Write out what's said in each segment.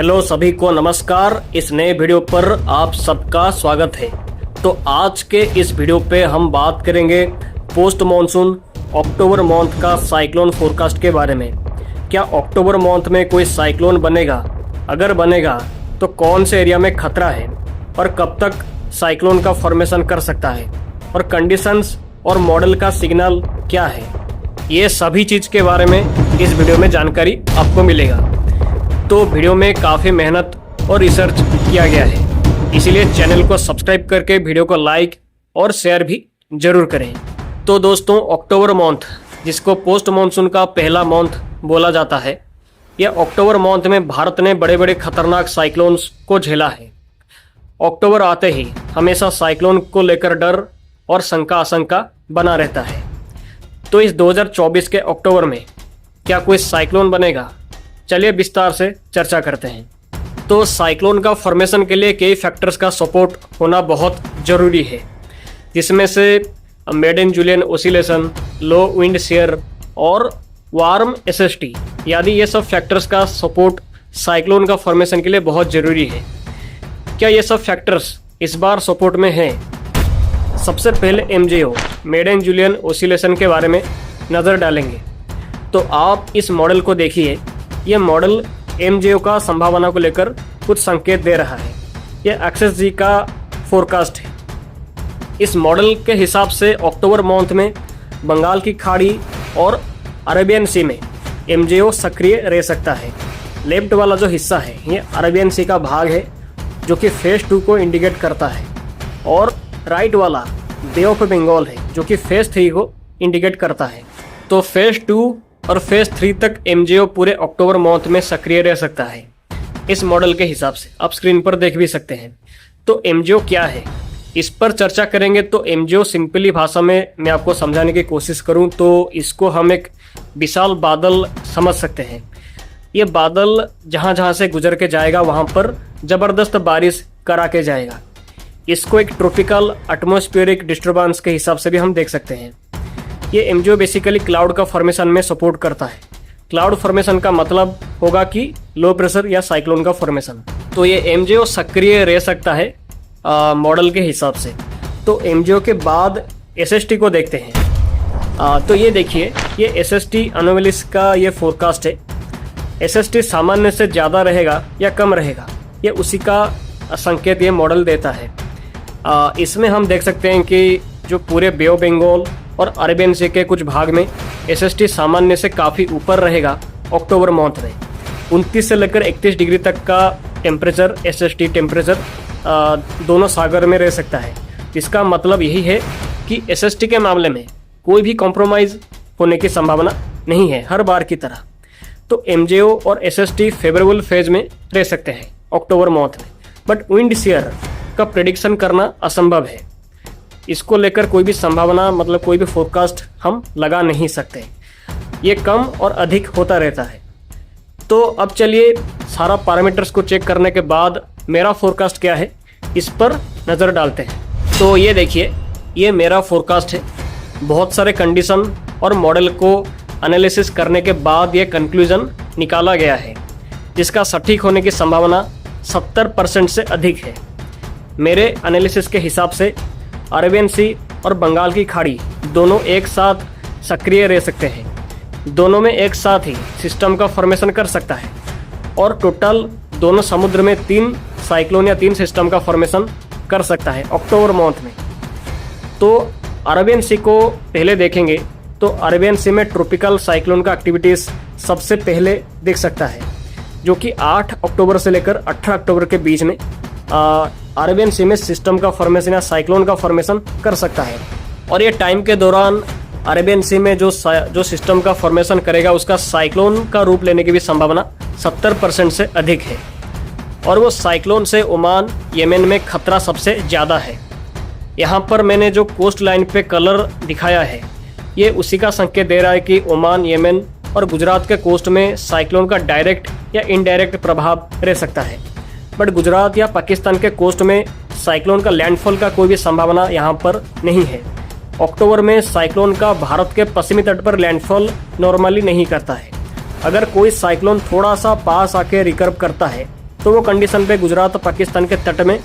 Hello सभी को नमस्कार। इस नए वीडियो पर आप सबका स्वागत है। तो आज के इस वीडियो पे हम बात करेंगे पोस्ट मॉनसून अक्टूबर मंथ का साइक्लोन फोरकास्ट के बारे में। क्या अक्टूबर मंथ में कोई साइक्लोन बनेगा? अगर बनेगा तो कौन से एरिया में खतरा है और कब तक साइक्लोन का फॉर्मेशन कर सकता है और कंडीशंस और मॉडल का सिग्नल क्या है, ये सभी चीज़ के बारे में इस वीडियो में जानकारी आपको मिलेगा। तो वीडियो में काफ़ी मेहनत और रिसर्च किया गया है, इसीलिए चैनल को सब्सक्राइब करके वीडियो को लाइक और शेयर भी जरूर करें। तो दोस्तों, अक्टूबर मंथ जिसको पोस्ट मानसून का पहला मंथ बोला जाता है, यह अक्टूबर मंथ में भारत ने बड़े बड़े खतरनाक साइक्लोन्स को झेला है। अक्टूबर आते ही हमेशा साइक्लोन को लेकर डर और आशंका बना रहता है। तो इस 2024 के अक्टूबर में क्या कोई साइक्लोन बनेगा? चलिए विस्तार से चर्चा करते हैं। तो साइक्लोन का फॉर्मेशन के लिए कई फैक्टर्स का सपोर्ट होना बहुत ज़रूरी है, जिसमें से मेडन जूलियन ओसिलेशन, लो विंड शेयर और वार्म एसएसटी, यानी ये सब फैक्टर्स का सपोर्ट साइक्लोन का फॉर्मेशन के लिए बहुत ज़रूरी है। क्या ये सब फैक्टर्स इस बार सपोर्ट में हैं? सबसे पहले एमजेओ मेडन जूलियन ओसिलेशन के बारे में नज़र डालेंगे। तो आप इस मॉडल को देखिए। यह मॉडल एमजेओ का संभावना को लेकर कुछ संकेत दे रहा है। यह एक्सेस जी का फोरकास्ट है। इस मॉडल के हिसाब से अक्टूबर मंथ में बंगाल की खाड़ी और अरेबियन सी में एमजेओ सक्रिय रह सकता है। लेफ्ट वाला जो हिस्सा है ये अरेबियन सी का भाग है, जो कि फेज 2 को इंडिकेट करता है, और राइट वाला बे ऑफ बंगाल है, जो कि फेज 3 को इंडिकेट करता है। तो फेज 2 और फेज 3 तक एमजेओ पूरे अक्टूबर मंथ में सक्रिय रह सकता है इस मॉडल के हिसाब से। आप स्क्रीन पर देख भी सकते हैं। तो एमजेओ क्या है, इस पर चर्चा करेंगे। तो एमजेओ सिंपली भाषा में मैं आपको समझाने की कोशिश करूं तो इसको हम एक विशाल बादल समझ सकते हैं। ये बादल जहां जहां से गुजर के जाएगा वहां पर ज़बरदस्त बारिश करा के जाएगा। इसको एक ट्रॉपिकल एटमॉस्फेरिक डिस्टर्बेंस के हिसाब से भी हम देख सकते हैं। ये एमजेओ बेसिकली क्लाउड का फॉर्मेशन में सपोर्ट करता है। क्लाउड फॉर्मेशन का मतलब होगा कि लो प्रेशर या साइक्लोन का फॉर्मेशन। तो ये एमजेओ सक्रिय रह सकता है मॉडल के हिसाब से। तो एमजेओ के बाद एसएसटी को देखते हैं। तो ये देखिए, ये एसएसटी एनोमलीज का ये फोरकास्ट है। एसएसटी सामान्य से ज़्यादा रहेगा या कम रहेगा, ये उसी का संकेत ये मॉडल देता है। इसमें हम देख सकते हैं कि जो पूरे बे ऑफ बंगाल और अरेबियन सी के कुछ भाग में एसएसटी सामान्य से काफ़ी ऊपर रहेगा अक्टूबर मंथ में। 29 से लेकर 31 डिग्री तक का टेम्परेचर, एसएसटी टेम्परेचर दोनों सागर में रह सकता है। इसका मतलब यही है कि एसएसटी के मामले में कोई भी कॉम्प्रोमाइज़ होने की संभावना नहीं है, हर बार की तरह। तो एमजेओ और एसएसटी फेवरेबल फेज में रह सकते हैं अक्टूबर मंथ में, बट विंड शेयर का प्रेडिक्शन करना असंभव है। इसको लेकर कोई भी संभावना, मतलब कोई भी फोरकास्ट हम लगा नहीं सकते। ये कम और अधिक होता रहता है। तो अब चलिए सारा पैरामीटर्स को चेक करने के बाद मेरा फोरकास्ट क्या है, इस पर नज़र डालते हैं। तो ये देखिए, ये मेरा फोरकास्ट है। बहुत सारे कंडीशन और मॉडल को एनालिसिस करने के बाद ये कंक्लूजन निकाला गया है, जिसका सटीक होने की संभावना 70% से अधिक है। मेरे एनालिसिस के हिसाब से अरेबियन सी और बंगाल की खाड़ी दोनों एक साथ सक्रिय रह सकते हैं। दोनों में एक साथ ही सिस्टम का फॉर्मेशन कर सकता है, और टोटल दोनों समुद्र में 3 साइक्लोन या 3 सिस्टम का फॉर्मेशन कर सकता है अक्टूबर मंथ में। तो अरेबियन सी को पहले देखेंगे तो अरेबियन सी में ट्रॉपिकल साइक्लोन का एक्टिविटीज़ सबसे पहले दिख सकता है, जो कि 8 अक्टूबर से लेकर 18 अक्टूबर के बीच में अरेबियन सी में सिस्टम का फॉर्मेशन या साइक्लोन का फॉर्मेशन कर सकता है। और ये टाइम के दौरान अरेबियन सी में जो सिस्टम का फॉर्मेशन करेगा उसका साइक्लोन का रूप लेने की भी संभावना 70% से अधिक है। और वो साइक्लोन से ओमान, येमेन में खतरा सबसे ज़्यादा है। यहाँ पर मैंने जो कोस्ट लाइन पे कलर दिखाया है, ये उसी का संकेत दे रहा है कि ओमान, येमेन और गुजरात के कोस्ट में साइक्लोन का डायरेक्ट या इनडायरेक्ट प्रभाव रह सकता है। बट गुजरात या पाकिस्तान के कोस्ट में साइक्लोन का लैंडफॉल का कोई भी संभावना यहाँ पर नहीं है। अक्टूबर में साइक्लोन का भारत के पश्चिमी तट पर लैंडफॉल नॉर्मली नहीं करता है। अगर कोई साइक्लोन थोड़ा सा पास आके रिकर्व करता है तो वो कंडीशन पे गुजरात और पाकिस्तान के तट में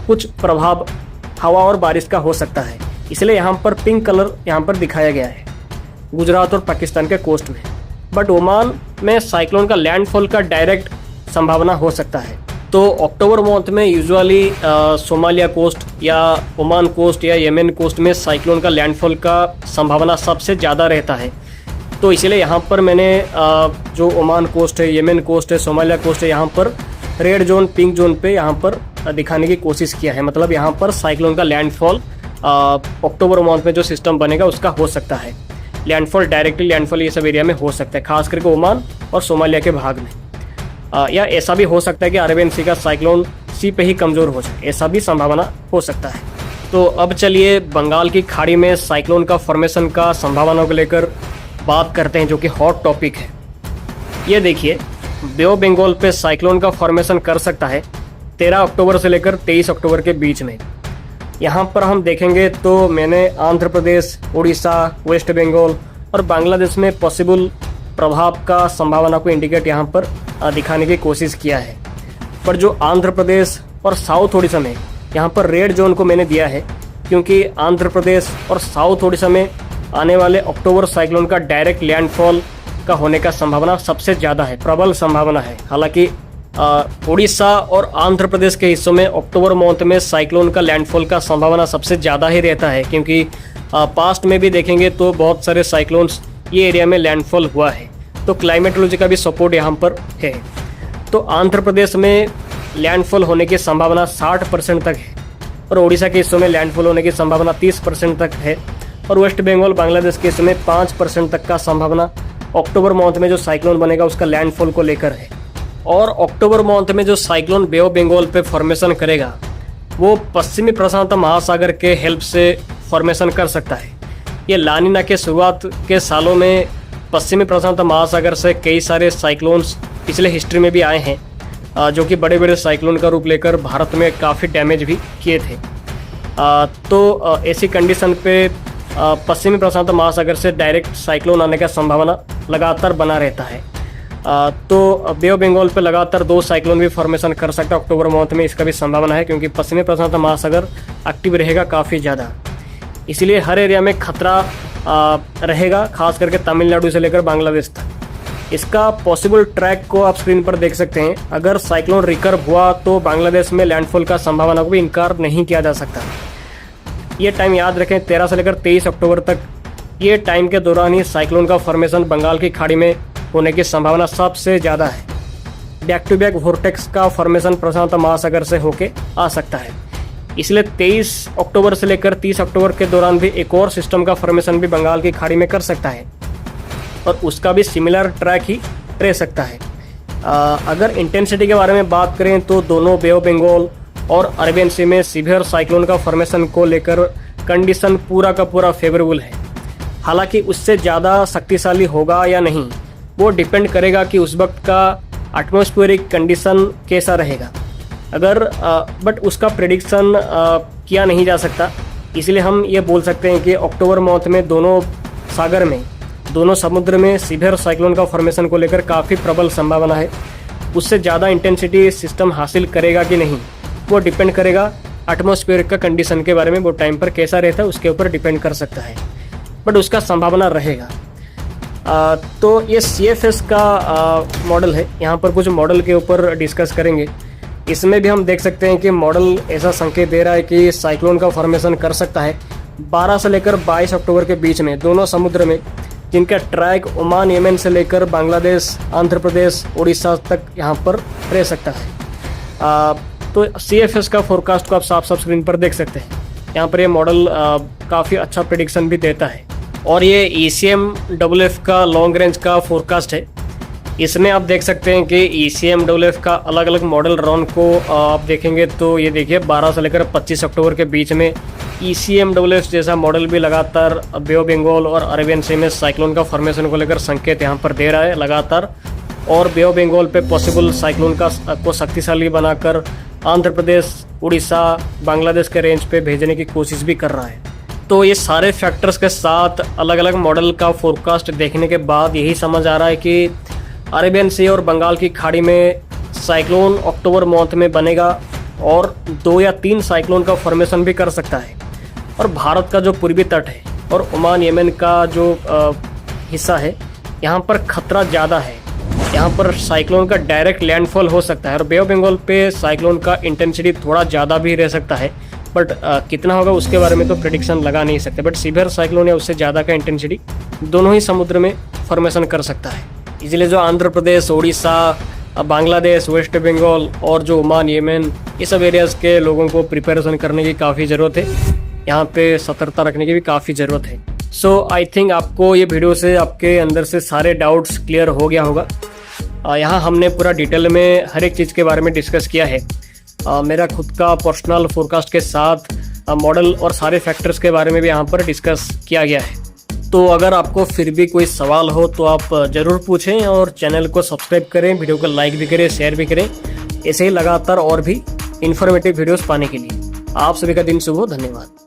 कुछ प्रभाव हवा और बारिश का हो सकता है। इसलिए यहाँ पर पिंक कलर यहाँ पर दिखाया गया है गुजरात और पाकिस्तान के कोस्ट में। बट ओमान में साइक्लोन का लैंडफॉल का डायरेक्ट संभावना हो सकता है। तो अक्टूबर मंथ में यूजुअली सोमालिया कोस्ट या ओमान कोस्ट या येमेन कोस्ट में साइक्लोन का लैंडफॉल का संभावना सबसे ज़्यादा रहता है। तो इसलिए यहाँ पर मैंने जो ओमान कोस्ट है, येमेन कोस्ट है, सोमालिया कोस्ट है, यहाँ पर रेड जोन, पिंक जोन पे यहाँ पर दिखाने की कोशिश किया है। मतलब यहाँ पर साइक्लोन का लैंडफॉल अक्टूबर मंथ में जो सिस्टम बनेगा उसका हो सकता है। लैंडफॉल डायरेक्टली लैंडफॉल ये सब एरिया में हो सकता है, खास करके ओमान और सोमालिया के भाग में। या ऐसा भी हो सकता है कि अरेबियन सी का साइक्लोन सी पे ही कमज़ोर हो जाए, ऐसा भी संभावना हो सकता है। तो अब चलिए बंगाल की खाड़ी में साइक्लोन का फॉर्मेशन का संभावनाओं को लेकर बात करते हैं, जो कि हॉट टॉपिक है। ये देखिए, बे ऑफ बंगाल पे साइक्लोन का फॉर्मेशन कर सकता है 13 अक्टूबर से लेकर 23 अक्टूबर के बीच में। यहाँ पर हम देखेंगे तो मैंने आंध्र प्रदेश, उड़ीसा, वेस्ट बंगाल और बांग्लादेश में पॉसिबल प्रभाव का संभावना को इंडिकेट यहाँ पर दिखाने की कोशिश किया है। पर जो आंध्र प्रदेश और साउथ उड़ीसा में यहाँ पर रेड जोन को मैंने दिया है, क्योंकि आंध्र प्रदेश और साउथ उड़ीसा में आने वाले अक्टूबर साइक्लोन का डायरेक्ट लैंडफॉल का होने का संभावना सबसे ज़्यादा है, प्रबल संभावना है। हालांकि उड़ीसा और आंध्र प्रदेश के हिस्सों में अक्टूबर मंथ में साइक्लोन का लैंडफॉल का संभावना सबसे ज़्यादा ही रहता है, क्योंकि पास्ट में भी देखेंगे तो बहुत सारे साइक्लोन्स ये एरिया में लैंडफॉल हुआ है। तो क्लाइमेटोलॉजी का भी सपोर्ट यहाँ पर है। तो आंध्र प्रदेश में लैंडफॉल होने की संभावना 60% तक है और उड़ीसा के हिस्सों में लैंडफॉल होने की संभावना 30% तक है और वेस्ट बंगाल, बांग्लादेश के हिस्सों में 5% तक का संभावना अक्टूबर मंथ में जो साइक्लोन बनेगा उसका लैंडफॉल को लेकर है। और अक्टूबर मंथ में जो साइक्लोन बे ऑफ बंगाल पे फॉर्मेशन करेगा वो पश्चिमी प्रशांत महासागर के हेल्प से फॉर्मेशन कर सकता है। ये लानिना के शुरुआत के सालों में पश्चिमी प्रशांत महासागर से कई सारे साइक्लोन्स पिछले हिस्ट्री में भी आए हैं, जो कि बड़े बड़े साइक्लोन का रूप लेकर भारत में काफ़ी डैमेज भी किए थे। तो ऐसी कंडीशन पे पश्चिमी प्रशांत महासागर से डायरेक्ट साइक्लोन आने का संभावना लगातार बना रहता है। तो बे ऑफ बंगाल पे लगातार 2 साइक्लोन भी फॉर्मेशन कर सकता है अक्टूबर मंथ में, इसका भी संभावना है, क्योंकि पश्चिमी प्रशांत महासागर एक्टिव रहेगा काफ़ी ज़्यादा। इसलिए हर एरिया में खतरा रहेगा, खास करके तमिलनाडु से लेकर बांग्लादेश तक। इसका पॉसिबल ट्रैक को आप स्क्रीन पर देख सकते हैं। अगर साइक्लोन रिकर्व हुआ तो बांग्लादेश में लैंडफॉल का संभावना को भी इनकार नहीं किया जा सकता। ये टाइम याद रखें, 13 से लेकर 23 अक्टूबर तक, ये टाइम के दौरान ही साइक्लोन का फॉर्मेशन बंगाल की खाड़ी में होने की संभावना सबसे ज़्यादा है। बैक टू बैक वोर्टेक्स का फॉर्मेशन प्रशांत महासागर से होके आ सकता है। इसलिए 23 अक्टूबर से लेकर 30 अक्टूबर के दौरान भी एक और सिस्टम का फॉर्मेशन भी बंगाल की खाड़ी में कर सकता है और उसका भी सिमिलर ट्रैक ही रह सकता है। अगर इंटेंसिटी के बारे में बात करें तो दोनों बे ऑफ बंगाल और अरेबियन सी में सीवियर साइक्लोन का फॉर्मेशन को लेकर कंडीशन पूरा का पूरा फेवरेबल है। हालांकि उससे ज़्यादा शक्तिशाली होगा या नहीं वो डिपेंड करेगा कि उस वक्त का एटमॉस्फेरिक कंडीशन कैसा रहेगा। अगर बट उसका प्रेडिक्शन किया नहीं जा सकता, इसलिए हम ये बोल सकते हैं कि अक्टूबर मंथ में दोनों सागर में, दोनों समुद्र में सीवियर साइक्लोन का फॉर्मेशन को लेकर काफ़ी प्रबल संभावना है। उससे ज़्यादा इंटेंसिटी सिस्टम हासिल करेगा कि नहीं वो डिपेंड करेगा एटमॉस्फेयर का कंडीशन के बारे में, वो टाइम पर कैसा रहता है उसके ऊपर डिपेंड कर सकता है, बट उसका संभावना रहेगा। तो ये CFS का मॉडल है। यहाँ पर कुछ मॉडल के ऊपर डिस्कस करेंगे। इसमें भी हम देख सकते हैं कि मॉडल ऐसा संकेत दे रहा है कि साइक्लोन का फॉर्मेशन कर सकता है 12 से लेकर 22 अक्टूबर के बीच में दोनों समुद्र में, जिनका ट्रैक ओमान, येमेन से लेकर बांग्लादेश, आंध्र प्रदेश, उड़ीसा तक यहाँ पर रह सकता है। तो CFS का फोरकास्ट को आप साफ स्क्रीन पर देख सकते हैं। यहाँ पर ये मॉडल काफ़ी अच्छा प्रेडिक्शन भी देता है और ये ECMWF का लॉन्ग रेंज का फोरकास्ट है। इसमें आप देख सकते हैं कि ECMWF का अलग अलग मॉडल रन को आप देखेंगे तो ये देखिए 12 से लेकर 25 अक्टूबर के बीच में ECMWF जैसा मॉडल भी लगातार बे ऑफ बंगाल और अरेबियन सी में साइक्लोन का फॉर्मेशन को लेकर संकेत यहाँ पर दे रहा है लगातार, और बे ऑफ बंगाल पे पॉसिबल साइक्लोन को शक्तिशाली बनाकर आंध्र प्रदेश, उड़ीसा, बांग्लादेश के रेंज पे भेजने की कोशिश भी कर रहा है। तो ये सारे फैक्टर्स के साथ अलग अलग मॉडल का फोरकास्ट देखने के बाद यही समझ आ रहा है कि अरेबियन सी और बंगाल की खाड़ी में साइक्लोन अक्टूबर मंथ में बनेगा और 2 या 3 साइक्लोन का फॉर्मेशन भी कर सकता है। और भारत का जो पूर्वी तट है और ओमान यमन का जो हिस्सा है, यहाँ पर खतरा ज़्यादा है। यहाँ पर साइक्लोन का डायरेक्ट लैंडफॉल हो सकता है और बे ऑफ बंगाल पे साइक्लोन का इंटेंसिटी थोड़ा ज़्यादा भी रह सकता है, बट कितना होगा उसके बारे में तो प्रेडिक्शन लगा नहीं सकते। बट सीवियर साइक्लोन या उससे ज़्यादा का इंटेंसिटी दोनों ही समुद्र में फॉर्मेशन कर सकता है। इसलिए जो आंध्र प्रदेश, उड़ीसा, बांग्लादेश, वेस्ट बंगाल और जो ओमान यमन, ये सब एरियाज़ के लोगों को प्रिपरेशन करने की काफ़ी ज़रूरत है। यहाँ पे सतर्कता रखने की भी काफ़ी ज़रूरत है। सो आई थिंक आपको ये वीडियो से आपके अंदर से सारे डाउट्स क्लियर हो गया होगा। यहाँ हमने पूरा डिटेल में हर एक चीज़ के बारे में डिस्कस किया है। मेरा खुद का पर्सनल फोरकास्ट के साथ मॉडल और सारे फैक्टर्स के बारे में भी यहाँ पर डिस्कस किया गया है। तो अगर आपको फिर भी कोई सवाल हो तो आप ज़रूर पूछें और चैनल को सब्सक्राइब करें, वीडियो को लाइक भी करें, शेयर भी करें, ऐसे ही लगातार और भी इन्फॉर्मेटिव वीडियोस पाने के लिए। आप सभी का दिन शुभ हो। धन्यवाद।